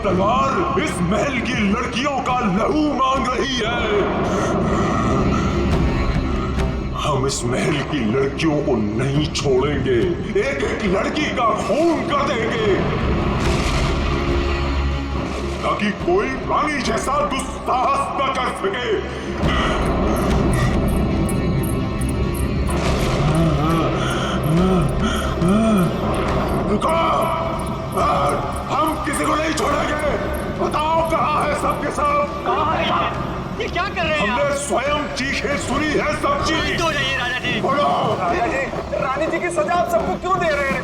तलवार इस महल की लड़कियों का लहू मांग रही है। हम इस महल की लड़कियों को नहीं छोड़ेंगे, एक एक लड़की का खून कर देंगे, ताकि कोई रानी जैसा दुस्साहस न कर सके। रुको, हम किसी को नहीं छोड़ेंगे। बताओ कहाँ है सबके सब? कहाँ है ये क्या कर रहे हैं? हमने स्वयं चीखें सुनी है सब चीज। तो नहीं राजा जी। बोलो राजा जी, रानी जी की सजा आप सबको क्यों दे रहे हैं?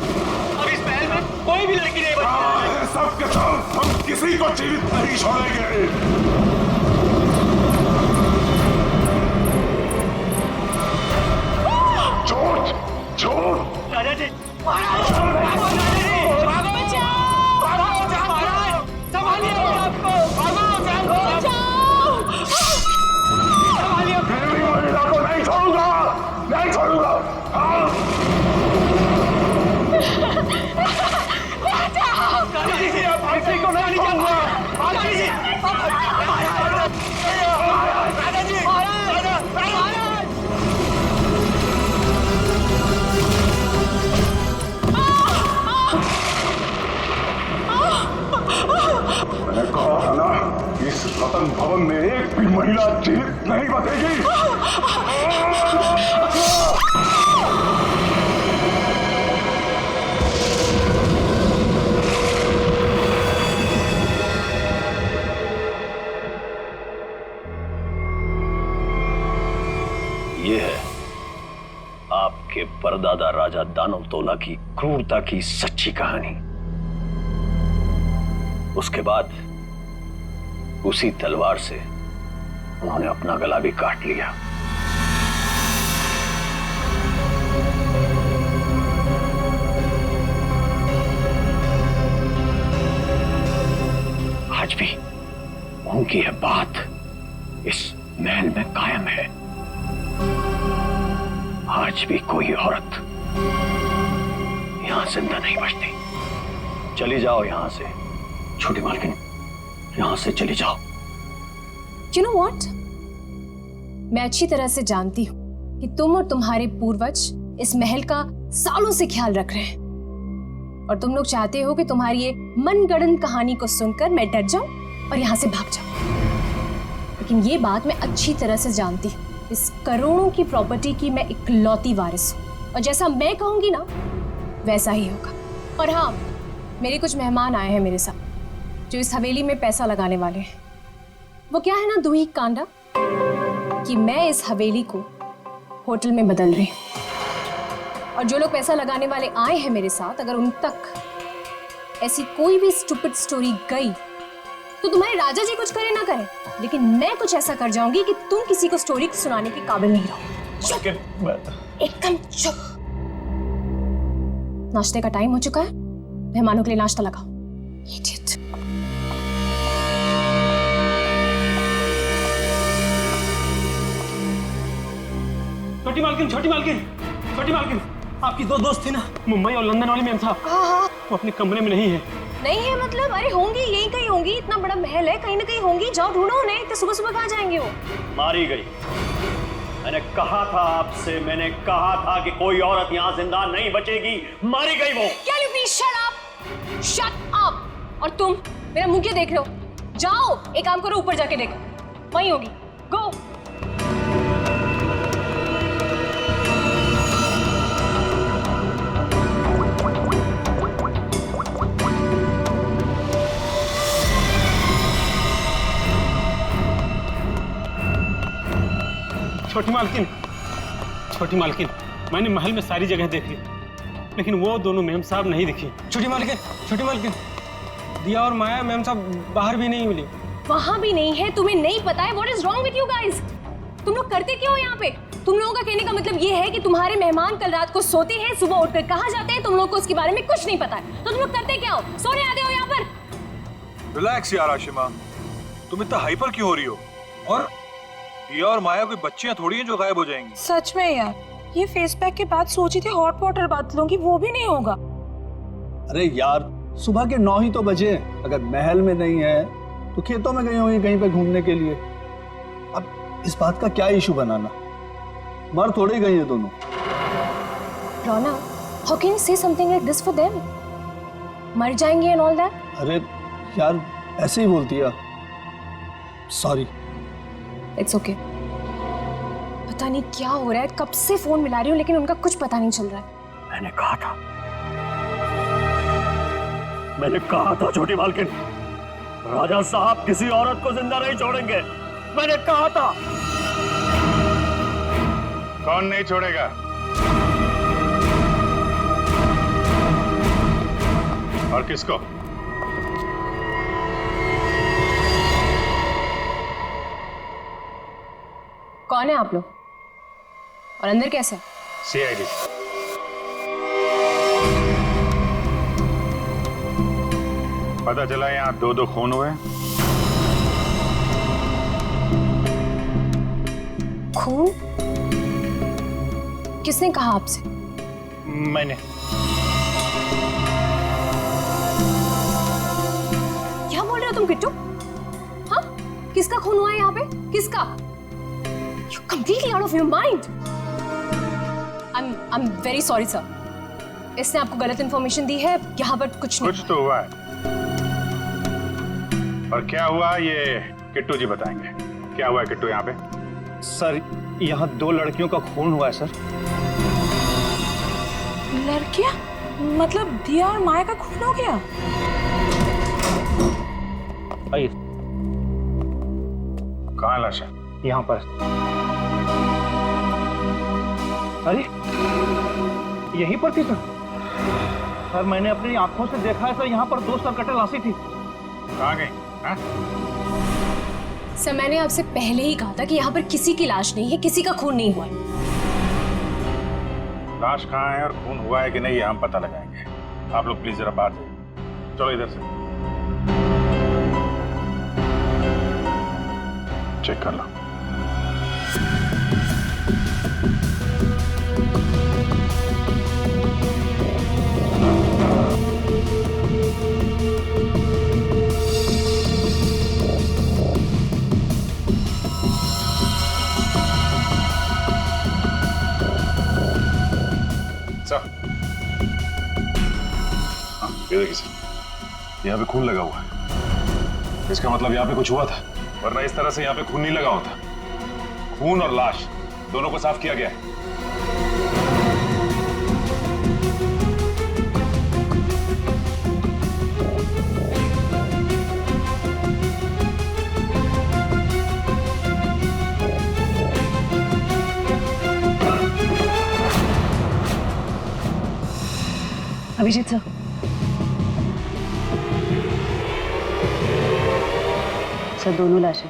अब इस महल में कोई भी लड़की नहीं कहाँ बची। है सबके सब? हम किसी को जीवित नहीं छोड़ेंगे। झूठ राजा जी, महाराज, राजा जी, भागो बचाओ, महाराज, संभालिए अपने आप को, संभालिए। देवी महिला को नहीं छोड़ूंगा, नहीं छोड़ूंगा। राजा जी, आप किसी को नहीं छोड़ूंगा। राजा जी, राजा जी, महाराज। मैंने कहा था ना, इस रतन भवन में एक भी महिला जीवित नहीं बचेगी। ये है आपके परदादा राजा दानव तोला की क्रूरता की सच्ची कहानी। उसके बाद उसी तलवार से उन्होंने अपना गला भी काट लिया। आज भी उनकी यह बात इस महल में कायम है। आज भी कोई औरत यहां जिंदा नहीं बचती। चली जाओ यहां से छोटी मालकिन, यहां से चली जाओ। You know what? मैं अच्छी तरह से जानती हूँ कि तुम और तुम्हारे पूर्वज इस महल का सालों से ख्याल रख रहे हैं और तुम लोग चाहते हो कि तुम्हारी ये मनगढ़ंत कहानी को सुनकर मैं डर जाऊं और यहाँ से भाग जाऊं। लेकिन ये बात मैं अच्छी तरह से जानती हूँ, इस करोड़ों की प्रॉपर्टी की मैं इकलौती वारिस हूँ और जैसा मैं कहूंगी ना वैसा ही होगा। और हाँ, मेरे कुछ मेहमान आए हैं मेरे साथ जो इस हवेली में पैसा लगाने वाले हैं। वो क्या है ना दूही कांडा कि मैं इस हवेली को होटल में बदल रही हूँ और जो लोग पैसा लगाने वाले आए हैं मेरे साथ, अगर उन तक ऐसी कोई भी स्टूपिड स्टोरी गई तो तुम्हारे राजा जी कुछ करे ना करें, लेकिन मैं कुछ ऐसा कर जाऊंगी कि तुम किसी को स्टोरी सुनाने के काबिल नहीं रहो। चुप, एकदम चुप। नाश्ते का टाइम हो चुका है, मेहमानों के लिए नाश्ता लगाओ। Idiot. छोटी मालकिन, छोटी मालकिन, छोटी मालकिन, आपकी दो दोस्त थी ना, मुंबई और लंदन वाली मैम साहब, वो अपने कमरे में नहीं है। नहीं है मतलब? अरे होंगी, यहीं कहीं होंगी, इतना बड़ा महल है, कहीं ना कहीं होंगी, जाओ ढूंढो उन्हें। तो सुबह सुबह कहाँ जाएंगे वो? मारी गई। मैंने कहा था आपसे, मैंने कहा था कि कोई औरत यहाँ जिंदा नहीं बचेगी। मारी गई वो। Can you please shut up? Shut up! और तुम मेरा मुंह क्यों देख रहे हो? जाओ, एक काम करो, ऊपर जाके देखो, वहीं होगी। गो। छोटी मालकिन, छोटी मालकिन, मैंने महल में सारी जगह देख ली, लेकिन वो दोनों मैम साहब नहीं दिखी। छोटी मालकिन, छोटी मालकिन, दिया और माया मैम साहब बाहर भी नहीं मिली। वहां भी नहीं है? तुम्हें नहीं पता है? What is wrong with you guys? तुम लोग करते क्या हो यहाँ पे? तुम लोगों का कहने का मतलब ये है कि तुम्हारे मेहमान कल रात को सोते हैं, सुबह उठकर कहाँ जाते हैं, तुम लोग को उसके बारे में कुछ नहीं पता है। तो तुम लोग करते क्या हो? सोने आते हो यहाँ पर? रिलैक्स यार आशिमा, तुम इतना हाइपर क्यों हो रही हो? और दिया और माया कोई बच्चियां थोड़ी हैं जो गायब हो जाएंगी। सच में यार, ये फेस पैक के बाद सोची थी हॉट वाटर बात लूंगी, वो भी नहीं होगा। अरे यार सुबह के 9 ही तो बजे हैं। अगर महल में नहीं है तो खेतों में गई होंगी कहीं पे घूमने के लिए। अब इस बात का क्या इशू बनाना, मर थोड़ी गई है दोनों। रोना, how can you say something like this for them? मर जाएंगे and all that? अरे यार ऐसे ही बोलती है। सॉरी। It's okay. पता नहीं क्या हो रहा है, कब से फोन मिला रही हूँ लेकिन उनका कुछ पता नहीं चल रहा है। मैंने कहा था छोटी मालकिन, राजा साहब किसी औरत को जिंदा नहीं छोड़ेंगे। मैंने कहा था। कौन नहीं छोड़ेगा? और किसको? कौन है आप लोग और अंदर कैसे? सीआईडी। पता चला यहाँ 2 खून हुए। खून? किसने कहा आपसे? मैंने। क्या बोल रहे हो तुम किट्टू? हाँ? किसका खून हुआ है यहाँ पे? किसका? You're completely out of your mind. I'm very sorry sir. इसने आपको गलत इंफॉर्मेशन दी है। यहाँ पर कुछ नहीं। कुछ तो हुआ है। और क्या हुआ ये किट्टू जी बताएंगे। क्या हुआ है किट्टू यहाँ पे? सर यहाँ 2 लड़कियों का खून हुआ है सर। लड़कियां? मतलब दिया और माया का खून हो गया? आइए। कहाँ है लाशा? यहाँ पर। अरे यहीं पर थी सर मैंने अपनी आंखों से देखा है सर, यहाँ पर 2 सरकटे लाशी थी। कहाँ गई? हाँ? सर मैंने आपसे पहले ही कहा था कि यहाँ पर किसी की लाश नहीं है, किसी का खून नहीं हुआ है। लाश कहाँ है और खून हुआ है कि नहीं ये हम पता लगाएंगे। आप लोग प्लीज जरा बाहर जाइए। चलो इधर से चेक कर लो। ये देखिए सर, यहाँ पे खून लगा हुआ है। इसका मतलब यहाँ पे कुछ हुआ था, वरना इस तरह से यहाँ पे खून नहीं लगा होता। खून और लाश दोनों को साफ किया गया है। अभिजीत सर, सर दोनों लाशें।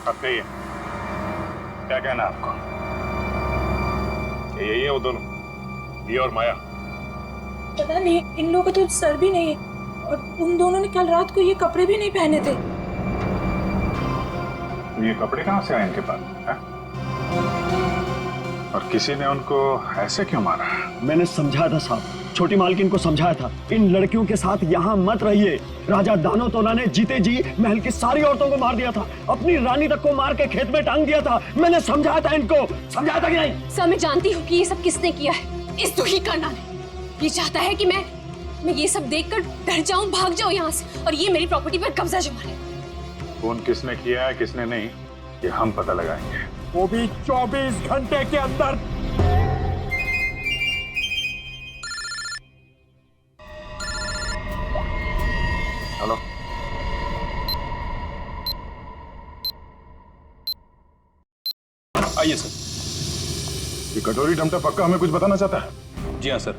अब कहिए क्या कहना है आपको? यही है वो दोनों, दिया और माया? पता नहीं, इन लोगों का तो सर भी नहीं है और उन दोनों ने कल रात को ये कपड़े भी नहीं पहने थे। ये कपड़े कहाँ से आए इनके पास है? और किसी ने उनको ऐसे क्यों मारा? मैंने समझाया था साहब, छोटी मालकिन को समझाया था, इन लड़कियों के साथ यहाँ मत रहिए। राजा दानो तोला ने जीते जी महल की सारी औरतों को मार दिया था, अपनी रानी तक को मार के खेत में टांग दिया था। मैंने समझाया था इनको, समझाया था कि नहीं? सर मैं जानती हूँ कि ये सब किसने किया है। इस दुखी करना ने ये चाहता है कि मैं ये सब देखकर डर जाऊं, भाग जाऊं यहाँ से और ये मेरी प्रॉपर्टी पर कब्जा जमा ले। खून किसने किया है किसने नहीं ये हम पता लगाएंगे, वो भी 24 घंटे के अंदर। हेलो, आइए सर। ये कटोरी डमटा पक्का हमें कुछ बताना चाहता है? जी हाँ सर,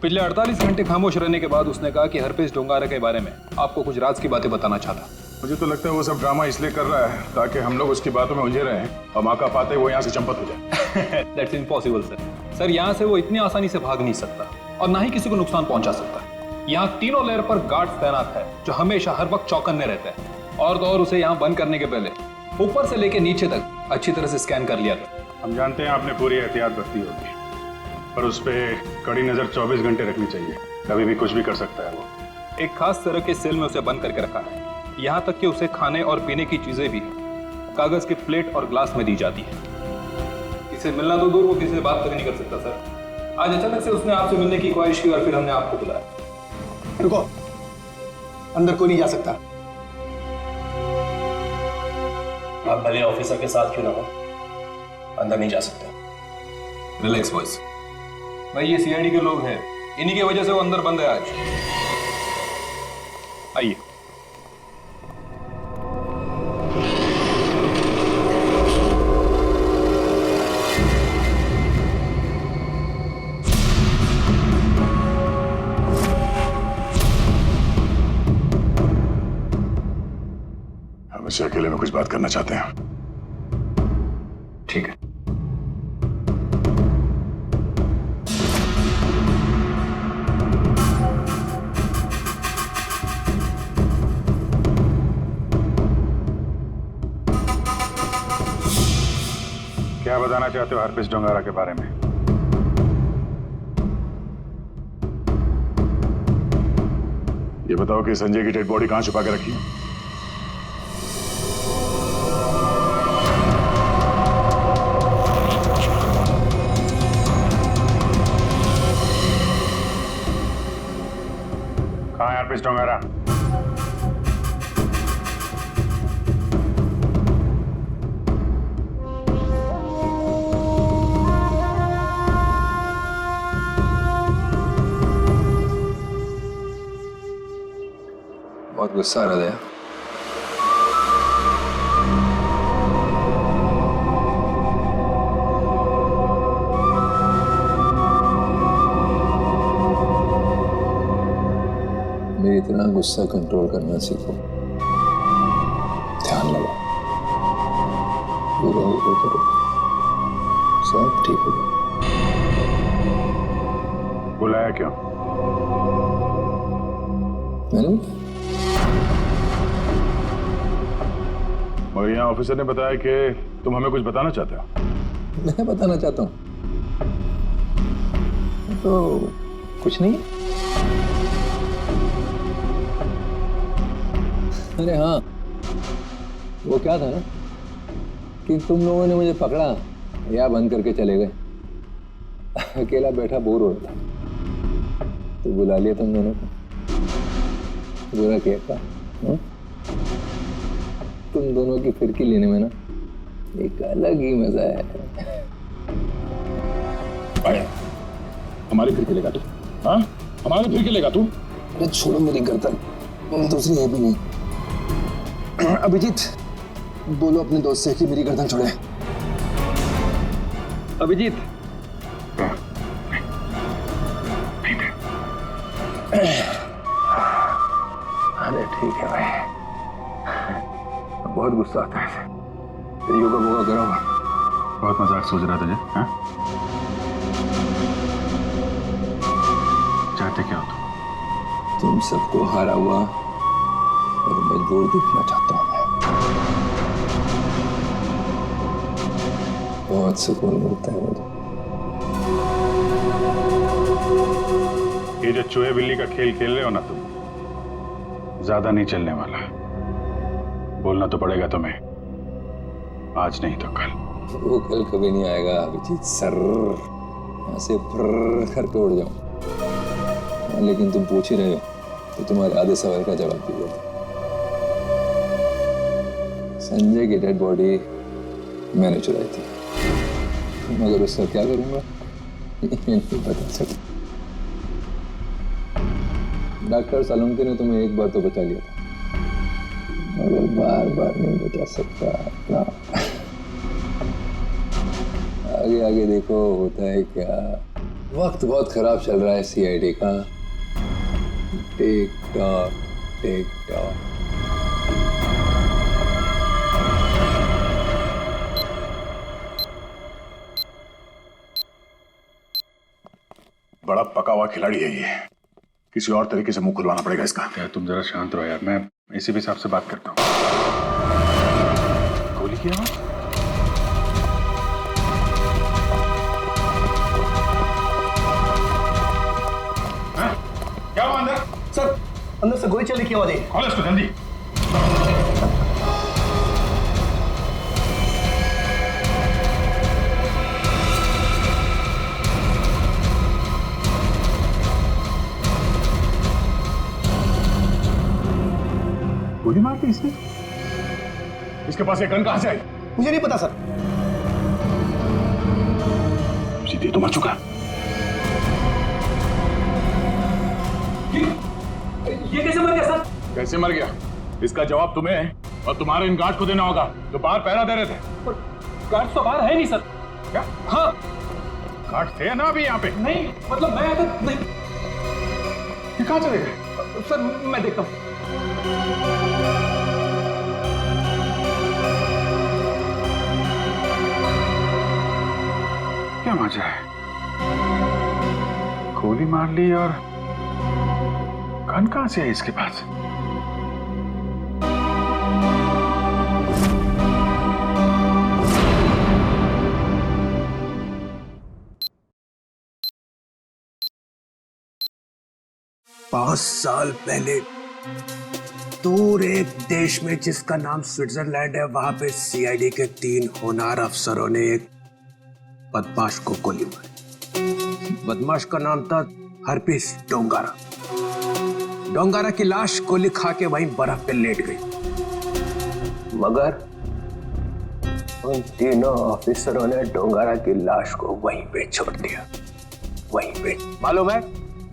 पिछले 48 घंटे खामोश रहने के बाद उसने कहा कि हरपेश डोंगारा के बारे में आपको कुछ राज की बातें बताना चाहता। मुझे तो लगता है वो सब ड्रामा इसलिए कर रहा है ताकि हम लोग उसकी बातों में उलझे रहें और मौका पाते वो यहाँ से चंपत हो जाए। That's impossible sir. सर यहाँ से वो इतनी आसानी से भाग नहीं सकता और ना ही किसी को नुकसान पहुंचा सकता। यहाँ तीनों लेयर पर गार्ड्स तैनात है जो हमेशा हर वक्त चौकन्ने रहते हैं। और तो और उसे यहाँ बंद करने के पहले ऊपर से लेके नीचे तक अच्छी तरह से स्कैन कर लिया था। हम जानते हैं आपने पूरी एहतियात बरती होगी, पर उस पर कड़ी नजर 24 घंटे रखनी चाहिए। कभी भी कुछ भी कर सकता है वो। एक खास तरह के सेल में उसे बंद करके रखा है। यहाँ तक कि उसे खाने और पीने की चीजें भी कागज के प्लेट और ग्लास में दी जाती है। इसे मिलना तो दूर, वो किसी से बात तक नहीं कर सकता सर। आज अचानक से उसने आपसे मिलने की ख्वाहिश की और फिर हमने आपको बुलाया। रुको, अंदर कोई नहीं जा सकता। आप भले ऑफिसर के साथ क्यों ना हो, अंदर नहीं जा सकते। रिलैक्स बॉयज, भाई ये सीआईडी के लोग हैं, इन्हीं की वजह से वो अंदर बंद है आज। आइए। हम इससे अकेले में कुछ बात करना चाहते हैं। ठीक है। क्या बताना चाहते हो हरप्रीत डोंगारा के बारे में? ये बताओ कि संजय की डेड बॉडी कहां छुपा के रखी? कहाँ है हरप्रीत डोंगारा? बहुत गुस्सा आ रहा है। मेरी तरह गुस्सा कंट्रोल करना सीखो, ध्यान लगाओ, पूरा ऊपर करो, सब ठीक होगा। बुलाया क्यों? मैंने मगर यहाँ ऑफिसर ने बताया कि तुम हमें कुछ बताना चाहते हो। मैं बताना चाहता हूँ तो कुछ नहीं। अरे हाँ, वो क्या था ना कि तुम लोगों ने मुझे पकड़ा या बंद करके चले गए। अकेला बैठा बोर हो रहा था तो बुला लिया तुम दोनों को। बुरा क्या था? तुम दोनों की फिरकी लेने में ना एक अलग ही मजा है। आया, हमारी फिर खेलेगा तू? हाँ, हमारी फिर खेलेगा तू? अरे छोड़ो मेरी गर्दन, दूसरी है भी नहीं। अभिजीत, बोलो अपने दोस्त से कि मेरी गर्दन छोड़े। अभिजीत, अरे ठीक है भाई, बहुत गुस्सा आता है। योगा वोगा करो। बहुत मजाक सोच रहा तुझे? हाँ? चाहते क्या हो तुम सबको हारा हुआ और मजबूर दिखना चाहता हूं मैं। बहुत सुकून मिलता है मुझे। ये जो चूहे बिल्ली का खेल खेल रहे हो ना तुम, ज्यादा नहीं चलने वाला। बोलना तो पड़ेगा तुम्हें, आज नहीं तो कल। वो कल कभी नहीं आएगा अभिजीत सर, यहाँ से फर्र करके उड़ जाऊं। लेकिन तुम पूछ ही रहे हो तो तुम्हारे आधे सवाल का जवाब दीजिए। संजय की डेड बॉडी मैंने चुराई थी, मगर उसका क्या करूंगा ये नहीं बता सकता। डॉक्टर सालुंके ने तुम्हें एक बार तो बचा लिया था, मगर बार बार नहीं बचा सकता ना। आगे आगे देखो होता है क्या। वक्त बहुत खराब चल रहा है सीआईडी का। Tick tock tick tock. बड़ा पका हुआ खिलाड़ी है ये, किसी और तरीके से मुंह खुलवाना पड़ेगा इसका। क्या तुम जरा शांत रहो यार, मैं इसी भी साहब से बात करता हूँ। गोली की आवाज? अंदर से गोली चली की आवाज आई। खोलो इसको जल्दी। गोली मार दी इसने? इसके पास ये गन कहां से आई? मुझे नहीं पता सर। सीधे तो मर चुका। ये कैसे मर गया सर? कैसे मर गया इसका जवाब तुम्हें और तुम्हारे इन गार्ड को देना होगा जो बाहर पहरा दे रहे थे। गार्ड तो बाहर है नहीं सर। क्या? हाँ गार्ड थे ना अभी यहाँ पे? नहीं, मतलब मैं तो नहीं। ये कहाँ चले गए? सर मैं देखता हूँ। क्या मजा है? गोली मार ली और गन कहां से है इसके पास? पांच साल पहले दूर एक देश में जिसका नाम स्विट्जरलैंड है, वहां पे सीआईडी के 3 होनहार अफसरों ने एक बदमाश को गोली मारी। बदमाश का नाम था हरपीस डोंगारा। डोंगारा की लाश गोली खा के वहीं बर्फ पे लेट गई, मगर उन तीनों ऑफिसरों ने डोंगारा की लाश को वहीं पे छोड़ दिया। वहीं पे मालूम है,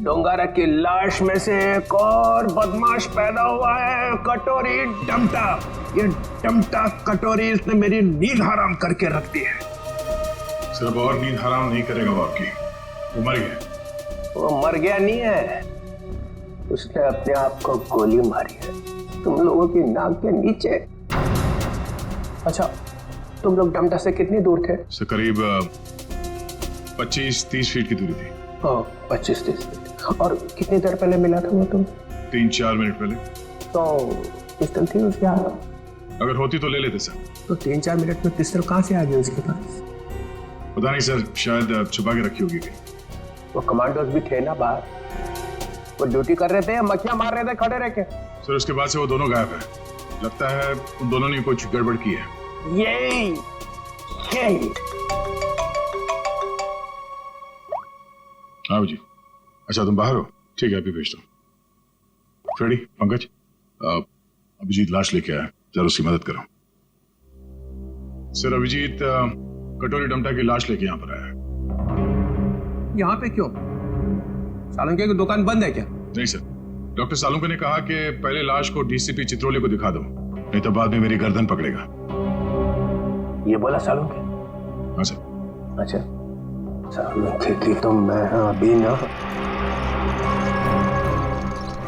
डोंगारा की लाश में से एक और बदमाश पैदा हुआ है, कटोरी डमटा। ये डमटा कटोरी इसने मेरी नींद हराम करके रख दी है। सिर्फ और नींद हराम नहीं करेगा वो आपकी। वो मर गया। वो मर गया नहीं है, उसने अपने आप को गोली मारी है तुम लोगों की नाक के नीचे। अच्छा, तुम लोग डमटा से कितनी दूर थे? से करीब 25-30 फीट की दूरी थी। 25-30 फीट। और कितनी देर पहले मिला था वो तुम? 3-4 मिनट पहले। तो पिस्टल थी उसके हाथ? अगर होती तो ले लेते सर। तो 3-4 मिनट में पिस्टल कहाँ से आ गई उसके पास? पता नहीं सर, शायद छुपा के रखी होगी कहीं। वो कमांडोज भी थे ना बाहर, वो ड्यूटी कर रहे थे या मक्खियां मार रहे थे खड़े रह के? सर उसके बाद से वो दोनों गायब है। लगता है उन दोनों ने कुछ गड़बड़ की है। यही हाँ जी। अच्छा तुम बाहर हो? ठीक है, अभी भेजता हूँ। फ्रेडी, पंकज, अभिजीत लाश लेके आया, जरा उसकी मदद करो। सर अभिजीत कटोरी डमटा की लाश लेके यहाँ पर आया है। यहाँ पे क्यों? सालुंके की दुकान बंद है क्या? नहीं सर, डॉक्टर सालुंके ने कहा कि पहले लाश को डीसीपी चित्रोले को दिखा दो, नहीं तो बाद में मेरी गर्दन पकड़ेगा। ये बोला सालुंके? हाँ सर। अच्छा, सालुंके की तो मैं अभी ना।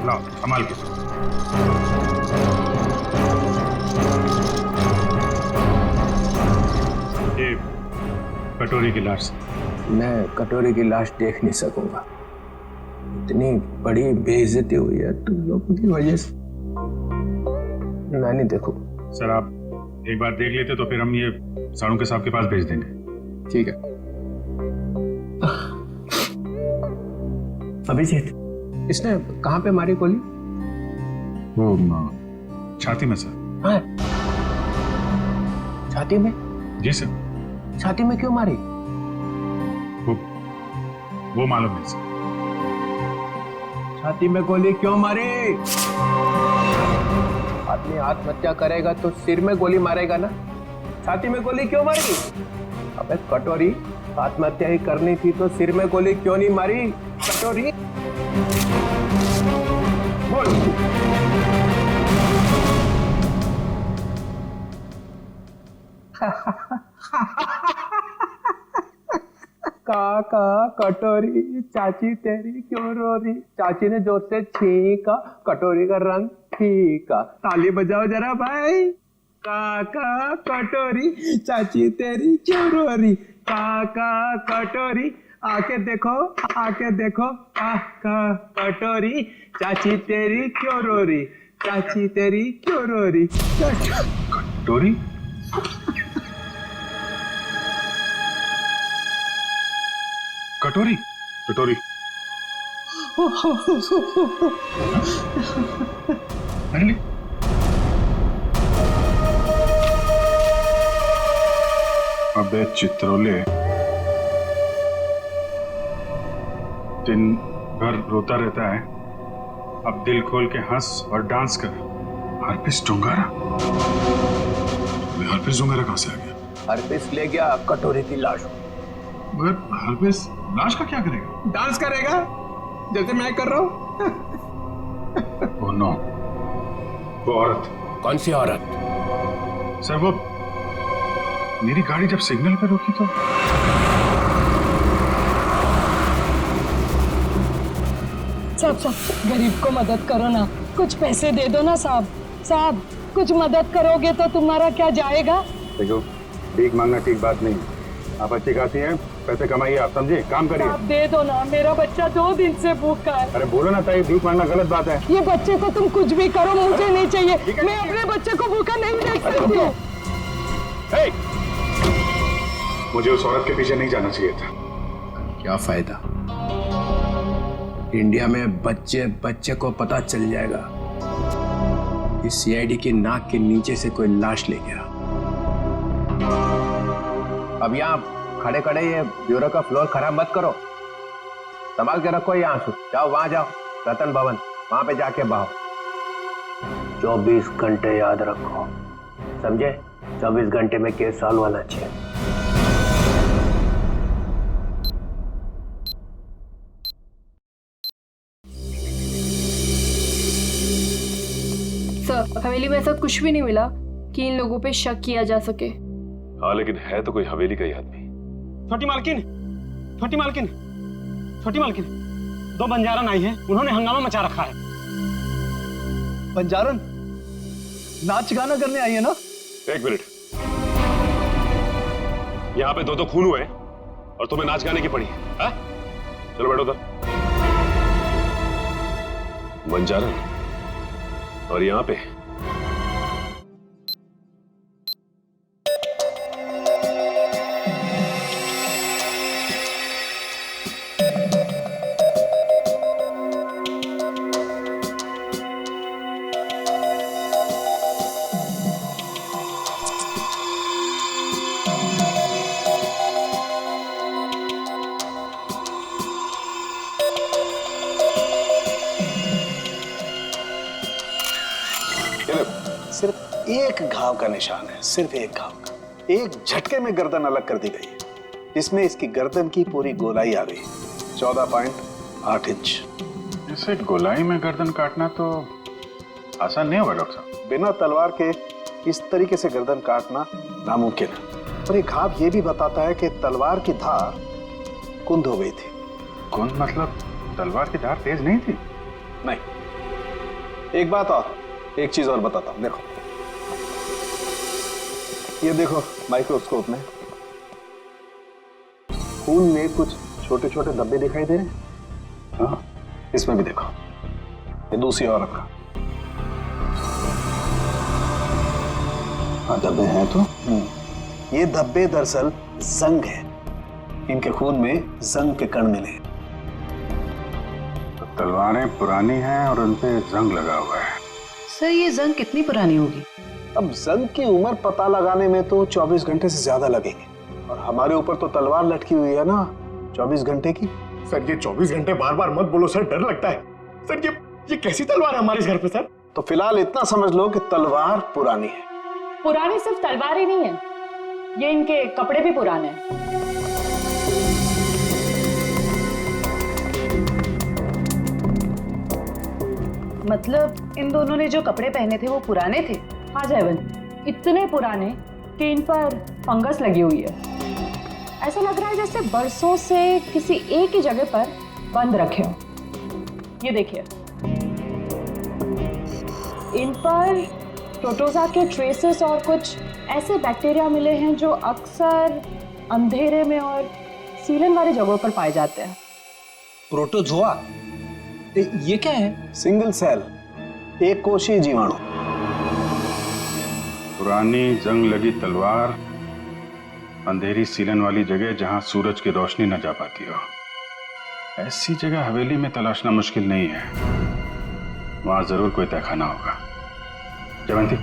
लाओ संभाल के। ये कटोरी की लाश। मैं कटोरी की लाश देख नहीं सकूंगा, इतनी बड़ी बेइज्जती हुई है तुम लोगों की वजह से, मैं नहीं देखूं। सर आप एक बार देख लेते तो फिर हम ये सालुंके साहब के पास भेज देंगे। ठीक है। अभिजीत, इसने कहाँ पे मारी गोली? वो छाती में सर। हाँ, छाती में? जी सर। छाती में क्यों मारी? वो मालूम नहीं सर। छाती में गोली क्यों मारी? आदमी आत्महत्या करेगा तो सिर में गोली मारेगा ना, छाती में गोली क्यों मारी? अबे कटोरी, आत्महत्या ही करनी थी तो सिर में गोली क्यों नहीं मारी? कटोरी बोल। काका कटोरी, चाची तेरी क्यों रो रही? चाची ने जोर से छींका, कटोरी का रंग फीका। ताली बजाओ जरा भाई। काका कटोरी, चाची तेरी क्यों रो रही? काका कटोरी, आके देखो, आके देखो। काका कटोरी, चाची तेरी क्यों रो रही? चाची तेरी क्यों रो रही? कटोरी? कटोरी? कटोरी? अरे अबे चित्रोले, दिन भर रोता रहता है, अब दिल खोल के हंस और डांस कर। हरपिस डोंगारा? हरपिस डोंगारा कहां से आ गया? हरपिस ले गया कटोरे की लाश। मगर हरपिस लाश का क्या करेगा? डांस करेगा जैसे मैं कर रहा हूँ। ओह नो, वो औरत। कौन सी औरत? सर वो मेरी गाड़ी जब सिग्नल पे रुकी तो साहब गरीब को मदद करो ना, कुछ पैसे दे दो ना साहब। साहब कुछ मदद करोगे तो तुम्हारा क्या जाएगा? देखो, भीख मांगना ठीक बात नहीं। आप अच्छी खाती हैं, पैसे कमाइए, आप समझे, काम करिए। आप दे दो ना, मेरा बच्चा 2 दिन से भूखा है। अरे बोलो ना ताई, भीख मांगना गलत बात है। ये बच्चे को तुम कुछ भी करो, मुझे नहीं चाहिए। मैं अपने बच्चे को भूखा नहीं देख सकती हूँ। मुझे उस औरत के पीछे नहीं जाना चाहिए था। क्या फायदा? इंडिया में बच्चे बच्चे को पता चल जाएगा कि सीआईडी की नाक के नीचे से कोई लाश ले गया। अब यहाँ खड़े खड़े ये ब्यूरो का फ्लोर खराब मत करो, संभाल के रखो ये आंसू। जाओ वहां जाओ, रतन भवन, वहां पे जाके बहाओ। 24 घंटे याद रखो, समझे? 24 घंटे में केस सॉल्व होना चाहिए। सर, हवेली में ऐसा कुछ भी नहीं मिला कि इन लोगों पे शक किया जा सके। हाँ, लेकिन है तो कोई हवेली का ही आदमी। छोटी मालकिन, छोटी मालकिन, छोटी मालकिन, 2 बंजारन आई हैं, उन्होंने हंगामा मचा रखा है। बंजारन नाच गाना करने आई है ना? 1 मिनट, यहाँ पे 2 खून हुए और तुम्हें नाच गाने की पड़ी है? हाँ? चलो बैठो उधर। बंजारन और यहाँ पे सिर्फ एक घाव का निशान है, सिर्फ एक घाव का। एक झटके में गर्दन अलग कर दी गई है, जिसमें इसकी गर्दन की पूरी गोलाई आ गई, 14.8 इंच। इसे गोलाई में गर्दन काटना तो आसान नहीं होगा डॉक्टर साहब। बिना तलवार के इस तरीके से गर्दन काटना नामुमकिन है। और ये घाव ये भी बताता है कि तलवार की धार कुंद हो गई थी। कुंद मतलब तलवार की धार तेज नहीं थी? नहीं। एक बात और, एक चीज और बताता हूं, देखो ये देखो माइक्रोस्कोप में खून में कुछ छोटे छोटे धब्बे दिखाई दे रहे हैं। हाँ, इसमें भी देखो, ये दूसरी औरत का। हाँ, धब्बे हैं तो। ये धब्बे दरअसल जंग है, इनके खून में जंग के कण मिले। तो तलवारें पुरानी हैं और उन पे जंग लगा हुआ है। सर, ये जंग कितनी पुरानी होगी? अब जंग की उम्र पता लगाने में तो 24 घंटे से ज्यादा लगेंगे, और हमारे ऊपर तो तलवार लटकी हुई है ना 24 घंटे की। सर ये 24 घंटे बार बार मत बोलो सर, डर लगता है। सर ये कैसी तलवार है हमारे इस घर पे सर? तो फिलहाल इतना समझ लो कि तलवार पुरानी है। पुरानी सिर्फ तलवार ही नहीं है, ये इनके कपड़े भी पुराने हैं। मतलब इन दोनों ने जो कपड़े पहने थे वो पुराने थे? हाँ जयवंत, इतने पुराने कि इन पर फंगस लगी हुई है। ऐसा लग रहा है जैसे बरसों से किसी एक ही जगह पर बंद रखे हो। ये देखिए, इन पर प्रोटोजा के ट्रेसेस और कुछ ऐसे बैक्टीरिया मिले हैं जो अक्सर अंधेरे में और सीलन वाली जगहों पर पाए जाते हैं। प्रोटोजोआ? ये क्या है? सिंगल सेल, एक कोशीय जीवाणु। पुरानी जंग लगी तलवार, अंधेरी सीलन वाली जगह जहां सूरज की रोशनी न जा पाती हो। ऐसी जगह हवेली में तलाशना मुश्किल नहीं है, वहां जरूर कोई तहखाना होगा। जयवंती,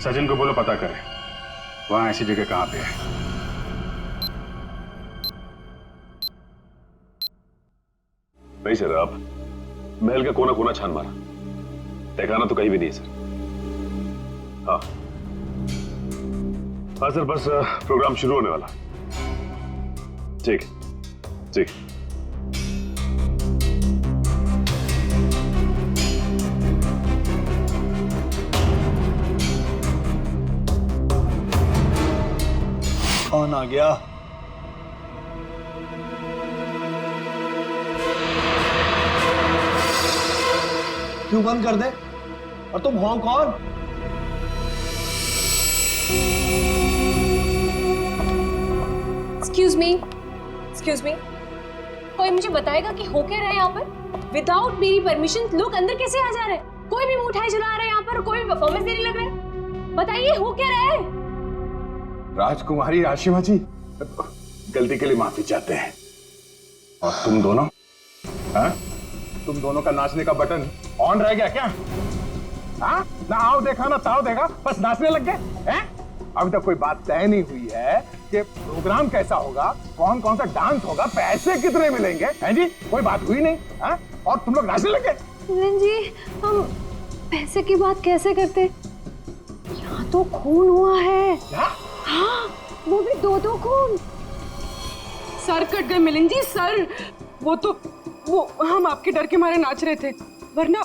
सचिन को बोलो पता करे वहां ऐसी जगह कहां पे है। नहीं सर, आप महल का कोना कोना छान मारा, तहखाना तो कहीं भी नहीं है सर। हाँ हाँ सर, बस प्रोग्राम शुरू होने वाला। ठीक ठीक। कौन आ गया? क्यों बंद कर दे? और तुम हो कौन? एक्सक्यूज मी, कोई मुझे बताएगा कि हो क्या रहा है यहाँ पर? विदाउट मेरी परमिशन लोग अंदर कैसे आ जा रहे हैं? कोई भी मिठाई जला रहा है यहाँ पर, कोई भी परफॉर्मेंस देने लग रहा है। बताइए हो क्या रहा है? राजकुमारी आशिमा जी, गलती के लिए माफी चाहते हैं। और तुम दोनों, हाँ? तुम दोनों का नाचने का बटन ऑन रह गया क्या? हाँ? ना आओ देखा ना ताओ देखा, बस नाचने लग गए हैं? अभी तक कोई बात तय नहीं हुई है कि प्रोग्राम कैसा होगा, कौन कौन सा डांस होगा, पैसे कितने मिलेंगे, हैं जी? कोई बात हुई नहीं, हाँ? और तुम लोग नाचने लग गए। जी, हम पैसे की बात कैसे करते? यहाँ तो खून हुआ है। क्या? हाँ, वो भी दो खून। सर कट गए मिलिंद जी, सर। वो हम आपके डर के मारे नाच रहे थे, वरना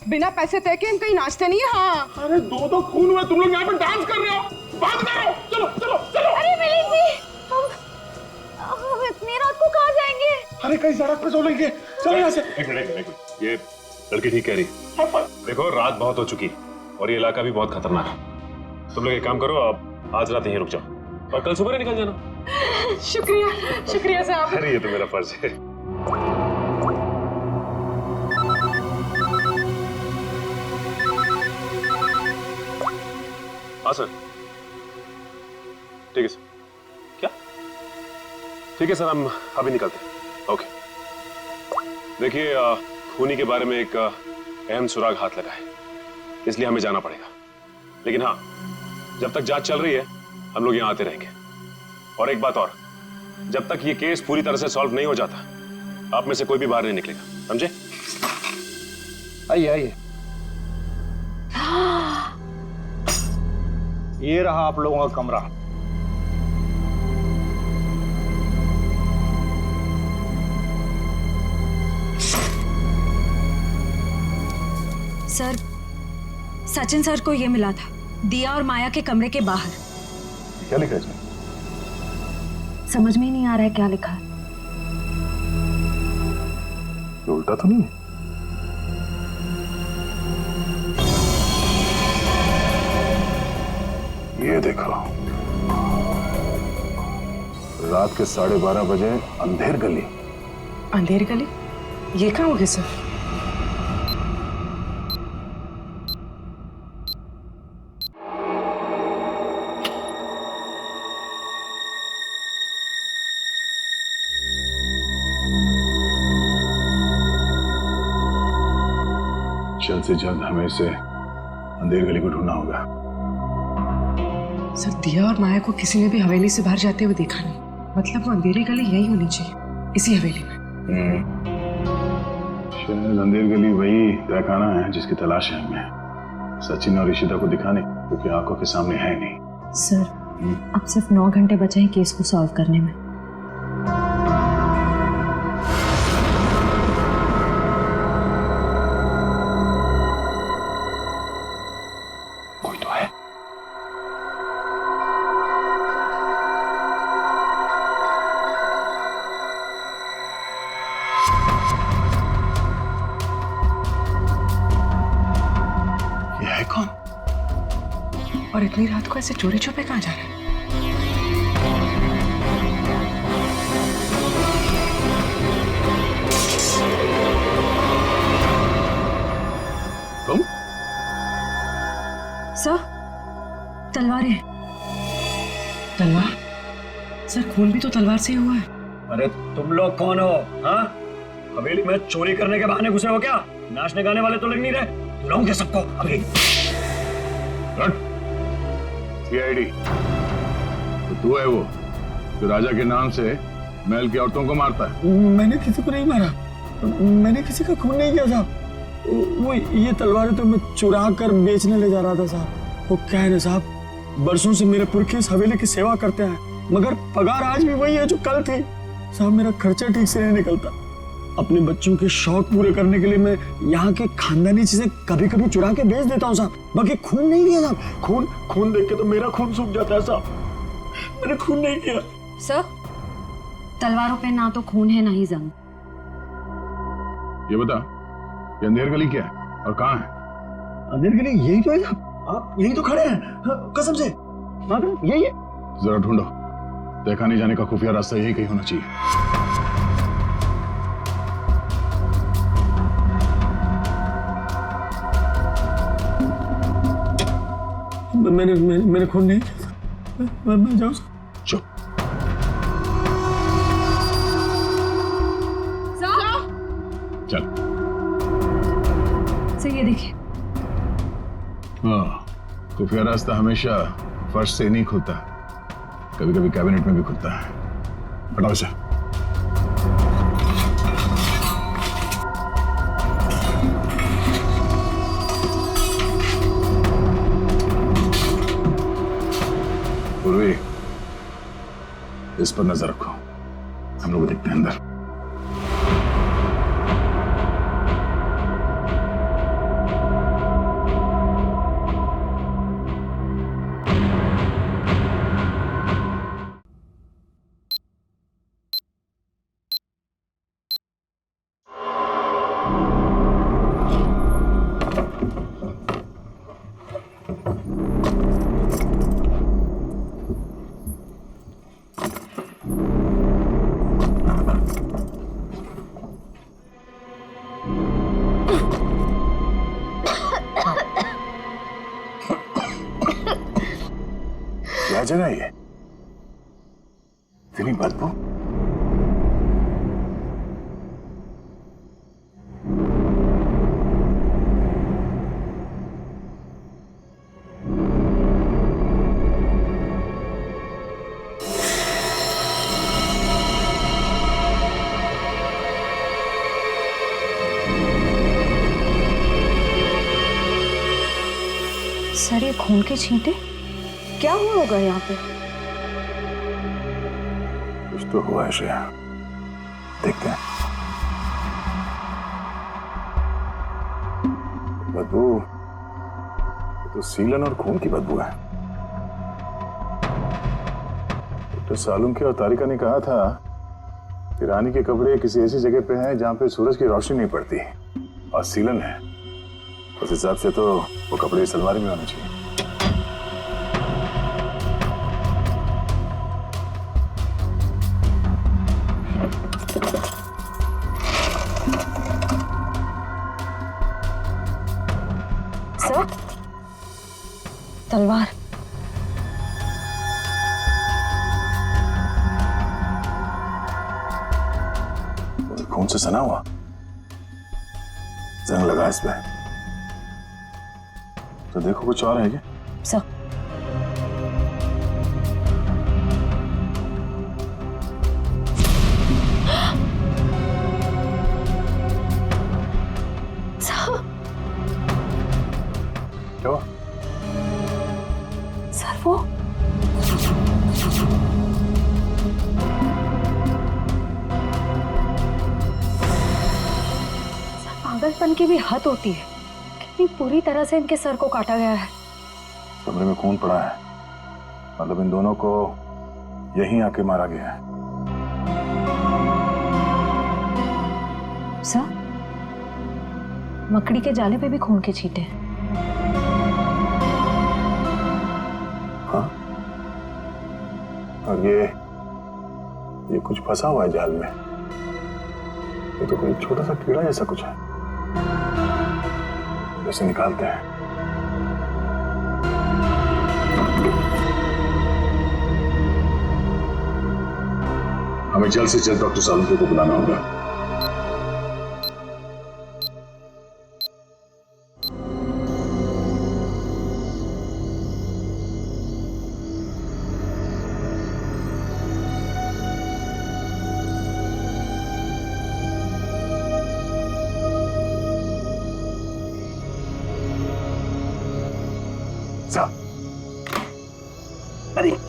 बिना पैसे तय के हम कहीं नाचते नहीं है। हाँ। अरे दो खून हुए, तुम लोग यहाँ पर डांस कर रहे हो, बात करो, चलो चलो चलो। अरे मिलिंद जी, हम इतनी रात को कहाँ जाएंगे? अरे कहीं सड़क पे सो लेंगे, चलो यहाँ से। एक मिनट, ये लड़की ठीक कह रही। देखो रात बहुत हो चुकी और ये इलाका भी बहुत खतरनाक है। तुम लोग एक काम करो, आप आज रात यहीं रुक जाओ और कल सुबह निकल जाना। शुक्रिया साहब। अरे ये तो मेरा फर्ज है। हाँ सर, ठीक है सर। क्या? ठीक है सर, हम अभी निकलते हैं। ओके। देखिए, खूनी के बारे में एक अहम सुराग हाथ लगा है, इसलिए हमें जाना पड़ेगा। लेकिन हाँ, जब तक जांच चल रही है हम लोग यहाँ आते रहेंगे। और एक बात और, जब तक ये केस पूरी तरह से सॉल्व नहीं हो जाता आप में से कोई भी बाहर नहीं निकलेगा, समझे? आइए आइए। ये रहा आप लोगों का कमरा। सर, सचिन सर को ये मिला था, दिया और माया के कमरे के बाहर। क्या लिखा है इसमें? समझ में ही नहीं आ रहा है क्या लिखा है। उल्टा तो नहीं है? ये देखो, रात के 12:30 बजे अंधेर गली। अंधेर गली? ये कहाँ होगी सर? जल्द से जल्द हमें इसे अंधेर गली को ढूंढना होगा। सर, दिया और माया को किसी ने भी हवेली से बाहर जाते हुए देखा नहीं, मतलब वो अंधेरी गली यही होनी चाहिए, इसी हवेली में। शायद अंधेर गली वही तहखाना है जिसकी तलाश है हमें। सचिन और ईशिता को दिखाने, क्योंकि आंखों के सामने है नहीं। सर, अब सिर्फ 9 घंटे बचे हैं केस को सॉल्व करने में। कोई तो है। ये है कौन? और इतनी रात को ऐसे चोरी छुपे कहाँ जा रहे हैं? तुम? सर, तलवारें। तलवार? सर, खून भी तो तलवार से ही हुआ है। अरे तुम लोग कौन हो? हाँ, हवेली में चोरी करने के बहाने घुसे हो क्या? नाचने गाने वाले तो लग नहीं रहे। बुलाऊंगे सबको अभी। सीआईडी तो तू है वो जो राजा के नाम से महल की औरतों को मारता है? मैंने किसी को नहीं मारा, मैंने किसी का खून नहीं किया साहब। वो ये तलवारें तो मैं चुरा कर बेचने ले जा रहा था साहब। वो क्या है ना साहब, बरसों से मेरे पुरखे इस हवेली की सेवा करते हैं, मगर पगार आज भी वही है जो कल थी साहब। मेरा खर्चा ठीक से नहीं निकलता। अपने बच्चों के शौक पूरे करने के लिए मैं यहाँ के खानदानी चीजें कभी कभी चुरा के बेच देता हूँ साहब। बाकी खून नहीं किया साहब। खून देख के तो मेरा खून सूख जाता है साहब। मैंने खून नहीं किया। सर, तलवारों पे ना तो खून है ना ही जंग। ये बता, ये अंधेर गली क्या है और कहाँ है? अंधेर गली यही तो है साहब। आप यही तो खड़े हैं। कसम से यही है। जरा ढूंढो, देखा नहीं जाने का खुफिया रास्ता यही कहीं होना चाहिए। मैंने खून नहीं किया। मैं जाऊँ? चुप। चल। सर ये देखिए। हाँ, खुफिया रास्ता हमेशा फर्श से नहीं खुलता, कभी कभी कैबिनेट में भी खुलता है। हटाओ इसे। पूर्वी, इस पर नजर रखो, हम लोग देखते हैं अंदर। क्या जगह है? इतनी बदबू? सर ये खून के छींटे क्या हुआ होगा यहाँ पे? कुछ तो हुआ है श्रेया, देखते हैं। बदबू तो सीलन और खून की बदबू है। डॉक्टर सालुंखे और तारिका ने कहा था कि रानी के कपड़े किसी ऐसी जगह पे हैं जहां पे सूरज की रोशनी नहीं पड़ती और सीलन है। उस हिसाब से तो वो कपड़े इस अलमारी में होने चाहिए। सर, तलवार। खून से सना हुआ, जंग लगा इसमें। तो देखो कुछ और है क्या? सर, क्या हुआ? सर वो पागलपन की भी हद होती है। कितनी पूरी तरह से इनके सर को काटा गया है। कमरे में खून पड़ा है, मतलब इन दोनों को यहीं आके मारा गया है। सर, मकड़ी के जाले पे भी खून के छींटे हैं। हाँ? और ये कुछ फंसा हुआ है जाल में। ये तो कोई छोटा सा कीड़ा जैसा कुछ है। इसे निकालते हैं। हमें जल्द से जल्द डॉक्टर सालुंखे को बुलाना होगा।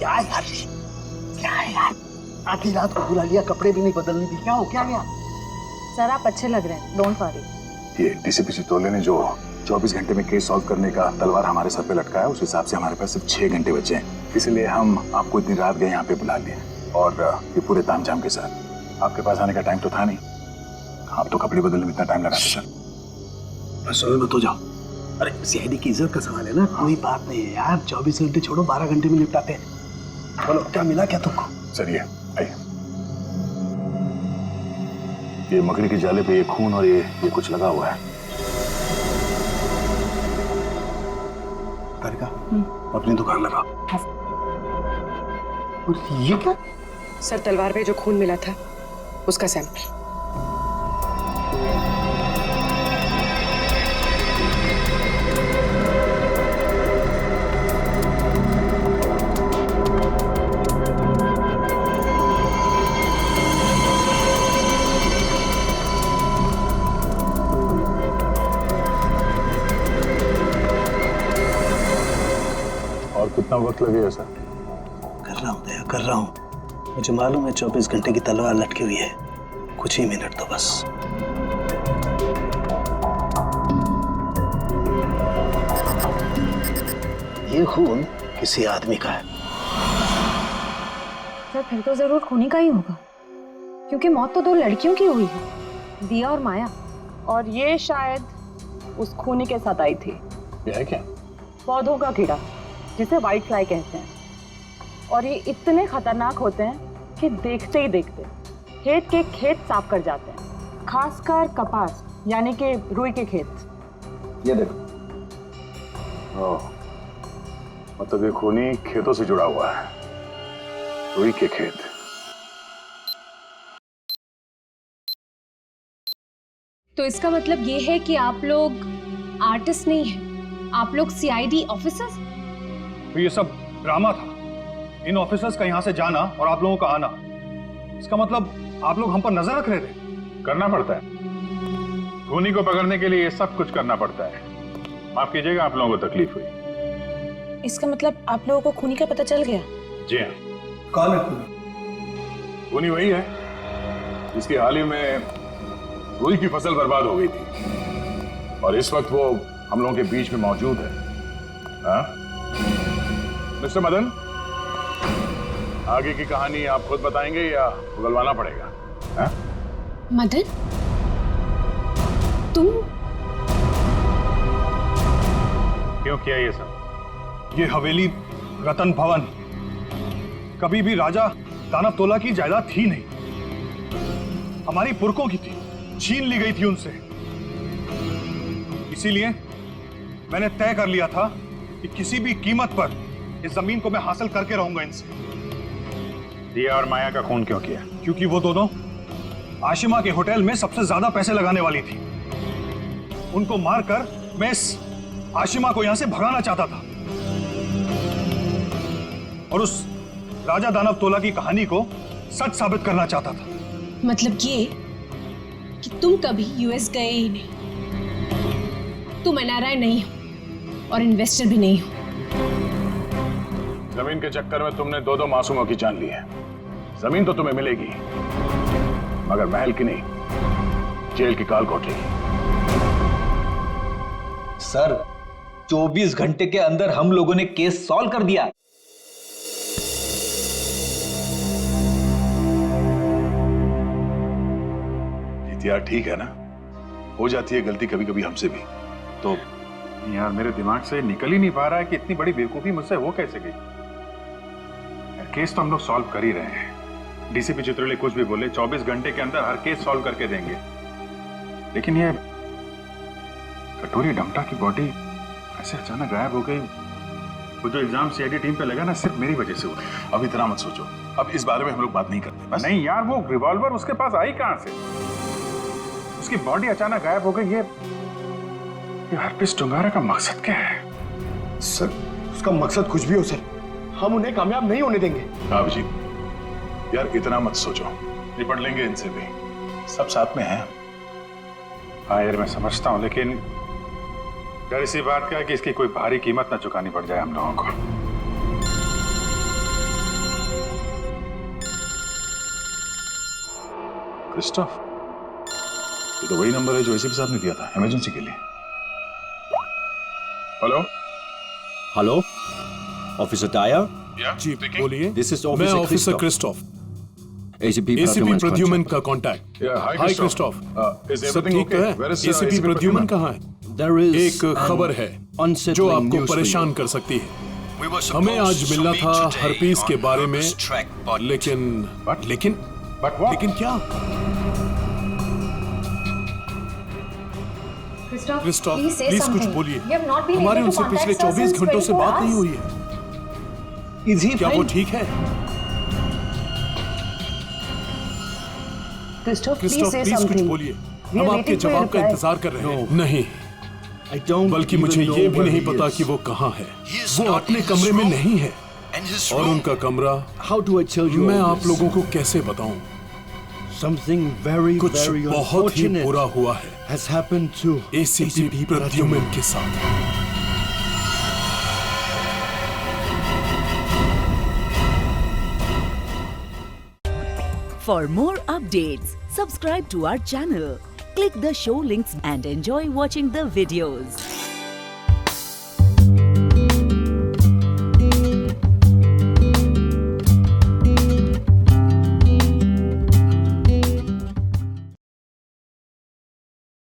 क्या यार, क्या है यार, आधी रात को बुला लिया, कपड़े भी नहीं बदलने दी, क्या हो क्या गया? सर आप अच्छे लग रहे हैं, डोंट वरी। ये डीसीपी चितौले ने जो 24 घंटे में केस सॉल्व करने का तलवार हमारे सर पे लटकाया, उस हिसाब से हमारे पास सिर्फ 6 घंटे बचे हैं, इसलिए हम आपको इतनी रात गए यहाँ पे बुला लिए, और ये पूरे तामझाम के साथ। आपके पास आने का टाइम तो था नहीं, आप तो कपड़े बदलने में इतना टाइम लगाते सर। बस मत हो जाओ। अरे सीआईडी की इज्जत का सवाल है ना, कोई बात नहीं है यार, 24 घंटे छोड़ो, 12 घंटे में निपटाते हैं। बोलो क्या मिला क्या तुमको? सर ये आइए, ये मकड़ी के जाले पे ये खून और ये कुछ लगा हुआ है। तारिका, अपनी दुकान लगाओ। और ये क्या? सर तलवार पे जो खून मिला था उसका सैंपल। कितना वक्त लगेगा सर? कर रहा हूँ दया, कर रहा हूँ, मुझे मालूम है 24 घंटे की तलवार लटकी हुई है, कुछ ही मिनट तो बस। ये खून किसी आदमी का है। सर फिर तो जरूर खूनी का ही होगा, क्योंकि मौत तो 2 लड़कियों की हुई है, दिया और माया, और ये शायद उस खूनी के साथ आई थी। ये है क्या? पौधों का कीड़ा जिसे व्हाइट फ्लाई कहते हैं, और ये इतने खतरनाक होते हैं कि देखते ही देखते खेत के खेत साफ कर जाते हैं, खासकर कपास यानी कि रुई के खेत। ये देखो, मतलब ये खूनी खेतों से जुड़ा हुआ है, रुई के खेत। तो इसका मतलब ये है कि आप लोग आर्टिस्ट नहीं हैं, आप लोग सीआईडी ऑफिसर्स? तो ये सब ड्रामा था, इन ऑफिसर्स का यहाँ से जाना और आप लोगों का आना, इसका मतलब आप लोग हम पर नजर रख रहे थे। करना पड़ता है, खूनी को पकड़ने के लिए ये सब कुछ करना पड़ता है। माफ कीजिएगा आप लोगों को तकलीफ हुई। इसका मतलब आप लोगों को खूनी का पता चल गया? जी हाँ। कौन है खूनी? खूनी वही है जिसकी हाल ही में रुई की फसल बर्बाद हो गई थी, और इस वक्त वो हम लोगों के बीच में मौजूद है। हाँ? मिस्टर मदन, आगे की कहानी आप खुद बताएंगे या उगलवाना पड़ेगा? हाँ? मदन, तुम क्यों किया ये सब? ये हवेली रतन भवन कभी भी राजा दानव तोला की जायदाद थी नहीं, हमारी पुरखों की थी, छीन ली गई थी उनसे। इसीलिए मैंने तय कर लिया था कि किसी भी कीमत पर इस जमीन को मैं हासिल करके रहूंगा इनसे। दिया और माया का खून क्यों किया? क्योंकि वो दोनों आशिमा के होटल में सबसे ज्यादा पैसे लगाने वाली थी। उनको मारकर मैं इस आशिमा को यहां से भगाना चाहता था और उस राजा दानव तोला की कहानी को सच साबित करना चाहता था। मतलब ये कि तुम कभी यूएस गए ही नहीं, तुम एनआरआई नहीं हो और इन्वेस्टर भी नहीं हो। जमीन के चक्कर में तुमने 2 मासूमों की जान ली है। जमीन तो तुम्हें मिलेगी, मगर महल की नहीं, जेल की काल कोठरी। सर 24 घंटे के अंदर हम लोगों ने केस सॉल्व कर दिया। यार ठीक है ना, हो जाती है गलती कभी कभी हमसे भी। तो यार मेरे दिमाग से निकल ही नहीं पा रहा है कि इतनी बड़ी बेवकूफी मुझसे हो कैसे गई। केस तो हम लोग सॉल्व कर ही रहे हैं। डीसीपी चित्रले कुछ भी बोले, 24 घंटे के अंदर हर केस सॉल्व करके देंगे, लेकिन ये कटोरी डमटा की बॉडी ऐसे अचानक गायब हो गई। वो जो इल्जाम सीआईडी टीम पे लगा ना, सिर्फ मेरी वजह से हुआ। अब इतना मत सोचो, अब इस बारे में हम लोग बात नहीं करते बस। नहीं यार, वो रिवॉल्वर उसके पास आई कहां से? उसकी बॉडी अचानक गायब हो गई। ये हरपिस डुंगारा का मकसद क्या है? सर उसका मकसद कुछ भी हो सर, हम उन्हें कामयाब नहीं होने देंगे। अभिजीत यार इतना मत सोचो, निपट लेंगे इनसे भी, सब साथ में हैं। हाँ यार मैं समझता हूँ, लेकिन डर इसी बात का है कि इसकी कोई भारी कीमत ना चुकानी पड़ जाए हम लोगों को। क्रिस्टोफ, ये तो वही नंबर है जो एसीपी साहब ने दिया था इमरजेंसी के लिए। Hello hello, officer Dyer. जी बोलिए। दिस इज मैं ऑफिसर क्रिस्टोफ, एसीपी प्रद्युमन का कांटेक्ट। हाय क्रिस्टोफ, सब ठीक है? एसीपी प्रद्युमन कहाँ है? एक खबर है जो आपको परेशान कर सकती है। हमें आज मिलना था हरपीस के बारे में, लेकिन क्या? क्रिस्टोफ, प्लीज कुछ बोलिए। हमारे उनसे पिछले 24 घंटों से बात नहीं हुई है। क्या वो ठीक है? क्रिस्टोफ, प्लीज कुछ बोलिए। हम आपके जवाब का इंतजार कर रहे हैं। नहीं, बल्कि मुझे ये भी नहीं पता कि वो कहाँ है। वो अपने कमरे में नहीं है, और उनका कमरा मैं आप लोगों को कैसे बताऊं? कुछ बहुत ही बुरा हुआ है एसीपी प्रद्युमन के साथ। For more updates, subscribe to our channel, click the show links and enjoy watching the videos.